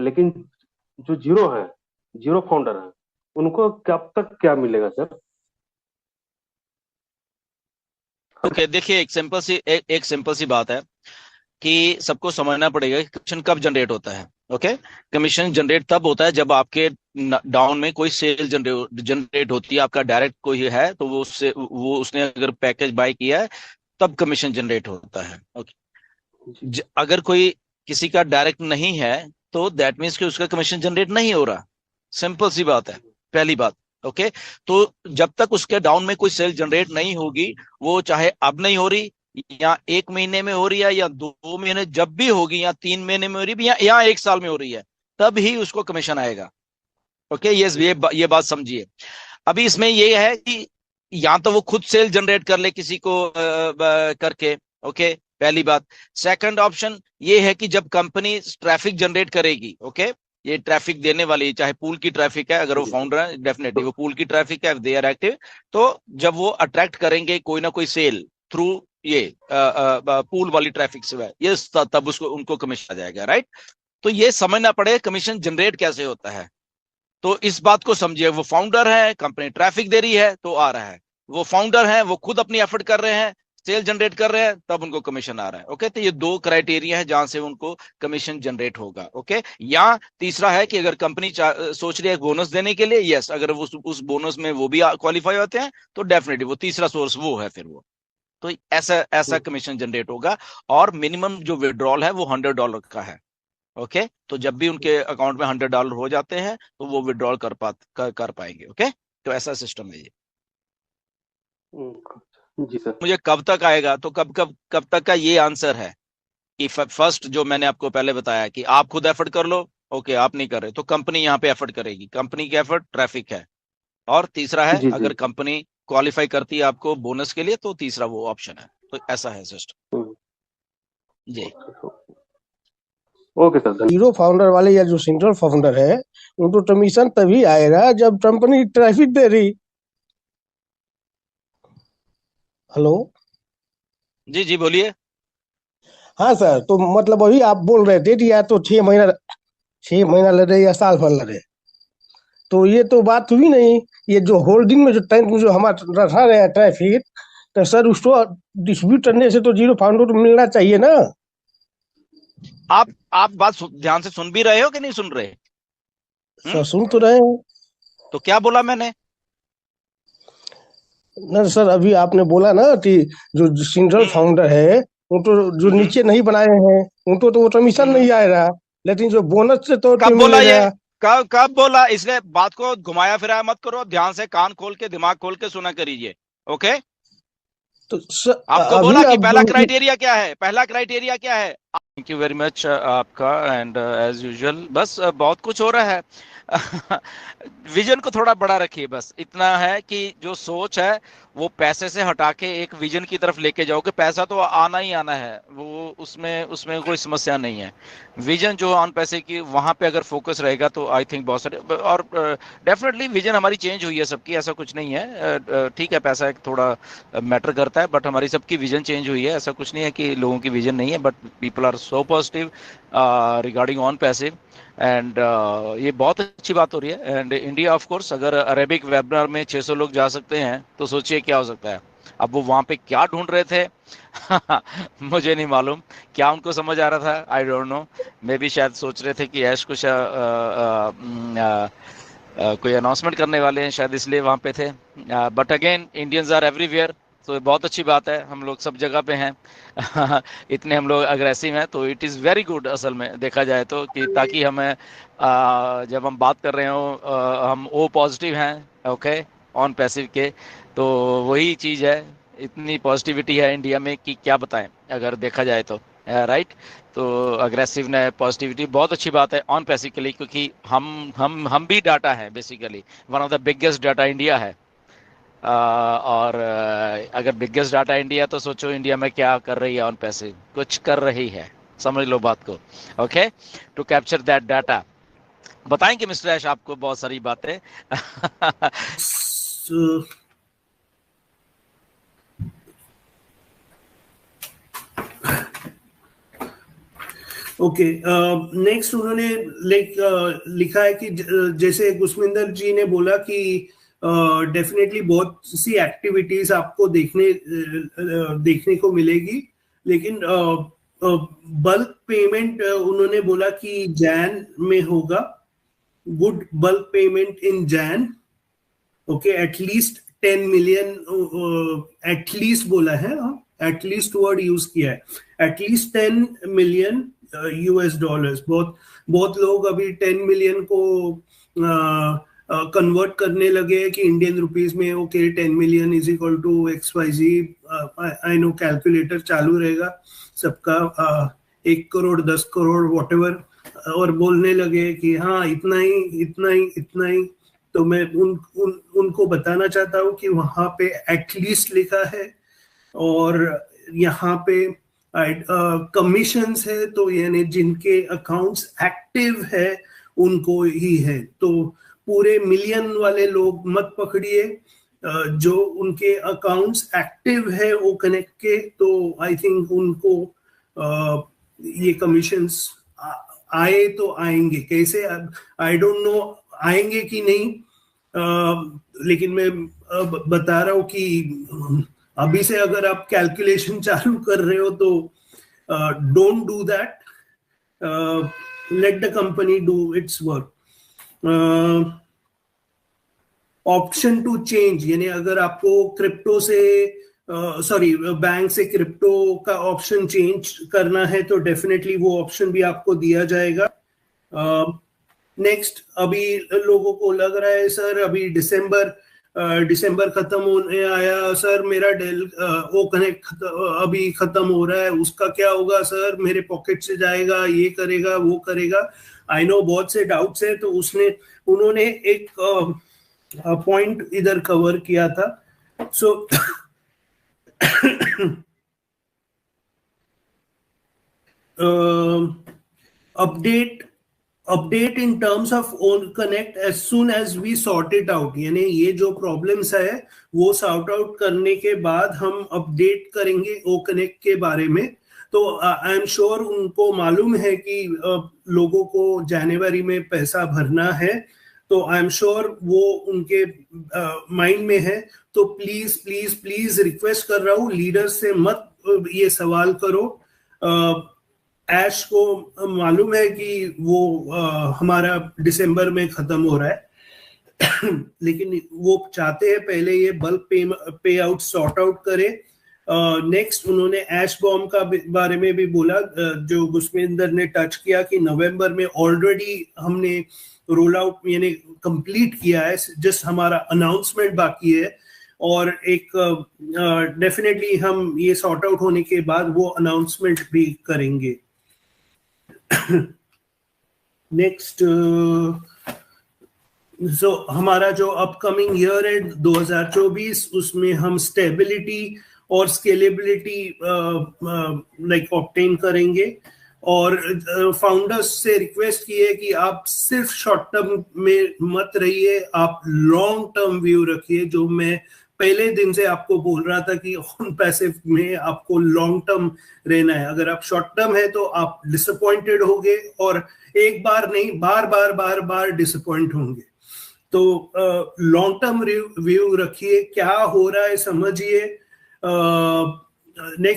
लेकिन जो जीरो है, जीरो फाउंडर है, उनको कब तक क्या मिलेगा सर? ओके, देखिए एक सिंपल सी बात है कि सबको समझना पड़ेगा कि कमीशन कब जनरेट होता है। ओके, कमीशन जनरेट तब होता है जब आपके डाउन में कोई सेल जनरेट होती है, आपका डायरेक्ट कोई है तो वो उसने अगर पैकेज बाय किया है तब कमीशन जनरेट होता है। ओके, जी। अगर कोई किसी का डायरेक्ट नहीं है तो दैट मीन्स कि उसका कमीशन जनरेट नहीं हो रहा। सिंपल सी बात है, पहली बात। ओके, तो जब तक उसके डाउन में कोई सेल जनरेट नहीं होगी, वो चाहे अब नहीं हो रही या 1 महीने में हो रही है या 2 महीने, जब भी होगी, या 3 महीने में हो रही है या 1 साल में हो रही है, तब ही उसको कमीशन आएगा। ओके, ये बात समझिए। अभी इसमें ये है कि या तो वो खुद सेल जनरेट कर ले किसी को करके। ओके, पहली बात। सेकंड ऑप्शन ये है कि जब कंपनी ट्रैफिक जनरेट करेगी, ओके, ये ट्रैफिक देने वाली, चाहे पूल की ट्रैफिक है, अगर वो जी फाउंडर है डेफिनेटली तो वो पूल की ट्रैफिक है, दे आर एक्टिव, तो जब वो अट्रैक्ट करेंगे कोई ना कोई सेल थ्रू ये पूल वाली ट्रैफिक से, ये तब उसको उनको कमीशन आ जाएगा, राइट। तो ये समझना पड़ेगा कमीशन जनरेट कैसे होता है। तो इस बात को समझिए, वो फाउंडर है, कंपनी ट्रैफिक दे रही है तो आ रहा है। वो फाउंडर है, वो खुद अपनी एफर्ट कर रहे हैं, सेल जनरेट कर रहे हैं, तब उनको कमीशन आ रहा है। ओके, तो ये दो क्राइटेरिया है जहां से उनको कमीशन जनरेट होगा। ओके, या तीसरा है कि अगर कंपनी सोच रही है बोनस देने के लिए, यस, अगर वो उस बोनस में वो भी क्वालिफाई होते हैं तो डेफिनेटली वो तीसरा सोर्स वो है फिर वो। तो ऐसा ऐसा कमीशन जनरेट होगा। और मिनिमम जो विड्रॉल है वो $100 का है। ओके, तो जब भी उनके अकाउंट में $100 हो जाते हैं तो वो विड्रॉल कर पाएंगे। ओके, तो ऐसा सिस्टम है ये। जी सर। मुझे कब तक आएगा, तो कब तक का ये आंसर है कि फर्स्ट जो मैंने आपको पहले बताया कि आप खुद एफर्ट कर लो। ओके, आप नहीं कर रहे तो कंपनी यहाँ पे एफर्ट करेगी, कंपनी की एफर्ट ट्रैफिक है। और तीसरा है, जी जी अगर कंपनी क्वालिफाई करती है आपको बोनस के लिए तो तीसरा वो ऑप्शन है। तो ऐसा है सिस्टम। हम्म, जी। ओके ओके सर, धन्यवाद। जीरो फाउंडर वाले या जो सिंगल फाउंडर है उनको कमीशन तभी आएगा जब कंपनी ट्रैफिक दे रही। हेलो। जी जी बोलिए। हाँ सर, तो मतलब वही आप बोल रहे थे कि या तो 6 महीना, 6 महीना लगे या साल भर लगे, तो ये तो बात हुई नहीं। ये जो होल्डिंग में जो टाइम जो हमारा रखा गया ट्रैफिक, तो सर उसको डिस्प्यूट करने से तो जीरो फाउंडर को मिलना चाहिए ना। आप बात ध्यान से सुन भी रहे हो कि नहीं सुन रहे? सर हम्म। सुन तो रहे हैं। तो क्या बोला मैंने? ना सर, अभी आपने बोला ना कि जो सिंगल हम्म फाउंडर है उनको जो हम्म नीचे नहीं बनाए हैं उनको तो वो कमीशन हम्म। नहीं आएगा, लेकिन जो बोनस के तौर पे कब बोला ये? मिलेगा। कब बोला? इसलिए बात को घुमाया फिराया मत करो, ध्यान से कान खोल के दिमाग खोल के सुना करिए। ओके, तो आपको अभी बोला कि आप पहला जो क्राइटेरिया क्या है, पहला क्राइटेरिया क्या है। थैंक यू वेरी मच आपका। एंड एज यूजुअल बस बहुत कुछ हो रहा है। विजन को थोड़ा बड़ा रखिए, बस इतना है कि जो सोच है वो पैसे से हटा के एक विजन की तरफ लेके जाओ कि पैसा तो आना ही आना है, वो उसमें उसमें कोई समस्या नहीं है। विजन जो ऑन पैसे की वहां पे अगर फोकस रहेगा तो आई थिंक बहुत सारे, और डेफिनेटली विजन हमारी चेंज हुई है सबकी, ऐसा कुछ नहीं है। ठीक है, पैसा एक थोड़ा मैटर करता है, बट हमारी सबकी विजन चेंज हुई है। ऐसा कुछ नहीं है कि लोगों की विजन नहीं है, but people are so positive regarding on passive. And ये बहुत अच्छी बात हो रही है। एंड इंडिया ऑफ कोर्स, अगर अरेबिक वेबिनार में 600 लोग जा सकते हैं तो सोचिए क्या हो सकता है। अब वो वहां पे क्या ढूंढ रहे थे मुझे नहीं मालूम, क्या उनको समझ आ रहा था, आई डोंट नो। मे भी शायद सोच रहे थे कि ऐश कुछ कोई अनाउंसमेंट करने वाले हैं, शायद इसलिए वहां पे थे। But again Indians are everywhere, तो बहुत अच्छी बात है, हम लोग सब जगह पे हैं। इतने हम लोग अग्रेसिव हैं तो इट इज़ वेरी गुड असल में देखा जाए तो, कि ताकि हमें जब हम बात कर रहे हो हम ओ पॉजिटिव हैं। ओके, ऑन पैसिव के, तो वही चीज़ है। इतनी पॉजिटिविटी है इंडिया में कि क्या बताएं, अगर देखा जाए तो, राइट। तो अग्रेसिव ने पॉजिटिविटी बहुत अच्छी बात है ऑन पैसिव के लिए, क्योंकि हम भी डाटा है basically, one of the biggest data India है। और अगर बिगेस्ट डाटा इंडिया, तो सोचो इंडिया में क्या कर रही है ऑन पैसिव, कुछ कर रही है, समझ लो बात को। Okay, to capture that data बताएंगे मिस्टर ऐश आपको बहुत सारी बातें। ओके, नेक्स्ट उन्होंने लिखा है कि जैसे गुस्मिंदर जी ने बोला कि डेफिनेटली बहुत सी एक्टिविटीज आपको देखने को मिलेगी, लेकिन बल्क पेमेंट उन्होंने बोला कि जैन में होगा, good bulk payment in Jain, okay, at least 10 million, at least बोला है, एटलीस्ट वर्ड यूज किया है, एटलीस्ट 10 मिलियन यूएस डॉलर्स। बहुत लोग अभी 10 मिलियन को कन्वर्ट करने लगे कि इंडियन रुपीस में, okay 10 million is equal to XYZ, I know calculator चालू रहेगा सबका, 1 करोड़ 10 करोड़ व्हाटएवर, और बोलने लगे कि हाँ इतना ही इतना ही इतना ही। तो मैं उनको बताना चाहता हूँ कि वहां पे एटलीस्ट लिखा है और यहाँ पे कमीशंस है, तो यानी जिनके अकाउंट्स एक्टिव है उनको ही है। तो पूरे मिलियन वाले लोग मत पकड़िए, जो उनके अकाउंट्स एक्टिव है वो कनेक्ट के, तो आई थिंक उनको ये कमीशंस आए तो आएंगे, कैसे आई डोंट नो आएंगे कि नहीं, लेकिन मैं बता रहा हूँ कि अभी से अगर आप कैलकुलेशन चालू कर रहे हो तो don't do that, let the company do its work. Option to change, यानी अगर आपको क्रिप्टो से बैंक से क्रिप्टो का ऑप्शन चेंज करना है तो डेफिनेटली वो ऑप्शन भी आपको दिया जाएगा। नेक्स्ट, अभी लोगों को लग रहा है सर अभी दिसंबर खत्म होने आया सर, मेरा डेल वो कनेक्ट अभी खत्म हो रहा है, उसका क्या होगा सर, मेरे पॉकेट से जाएगा, ये करेगा वो करेगा। आई नो बहुत से डाउट्स है, तो उन्होंने एक पॉइंट इधर कवर किया था। So update in terms of own connect as soon as we sort it out, यानी ये जो प्रॉब्लम्स है वो सॉर्ट आउट करने के बाद हम अपडेट करेंगे ओ कनेक्ट के बारे में। तो आई एम श्योर उनको मालूम है कि लोगों को जनवरी में पैसा भरना है, तो आई एम श्योर वो उनके माइंड में है। तो प्लीज प्लीज प्लीज रिक्वेस्ट कर रहा हूँ, लीडर से मत ये सवाल करो। ऐश को मालूम है कि वो हमारा दिसंबर में खत्म हो रहा है लेकिन वो चाहते हैं पहले ये बल्क पे आउट सॉर्ट आउट करे। नेक्स्ट उन्होंने ऐश बॉम्ब का बारे में भी बोला, जो गुस्मिंदर ने टच किया कि नवंबर में ऑलरेडी हमने रोल आउट यानी कंप्लीट किया है, जस्ट हमारा अनाउंसमेंट बाकी है, और एक डेफिनेटली हम ये सॉर्ट आउट होने के बाद वो अनाउंसमेंट भी करेंगे। नेक्स्ट, हमारा जो अपकमिंग ईयर है 2024, उसमें हम स्टेबिलिटी और स्केलेबिलिटी लाइक ऑब्टेन करेंगे, और फाउंडर्स से रिक्वेस्ट की है कि आप सिर्फ शॉर्ट टर्म में मत रहिए, आप लॉन्ग टर्म व्यू रखिए। जो मैं पहले दिन से आपको बोल रहा था कि ऑन पैसिव में आपको लॉन्ग टर्म रहना है। अगर आप शॉर्ट टर्म है तो आप डिसअपॉइंटेड होंगे, और एक बार नहीं बार बार डिसअपॉइंट होंगे। तो लॉन्ग टर्म व्यू रखिए, क्या हो रहा है समझिए। नेक्स्ट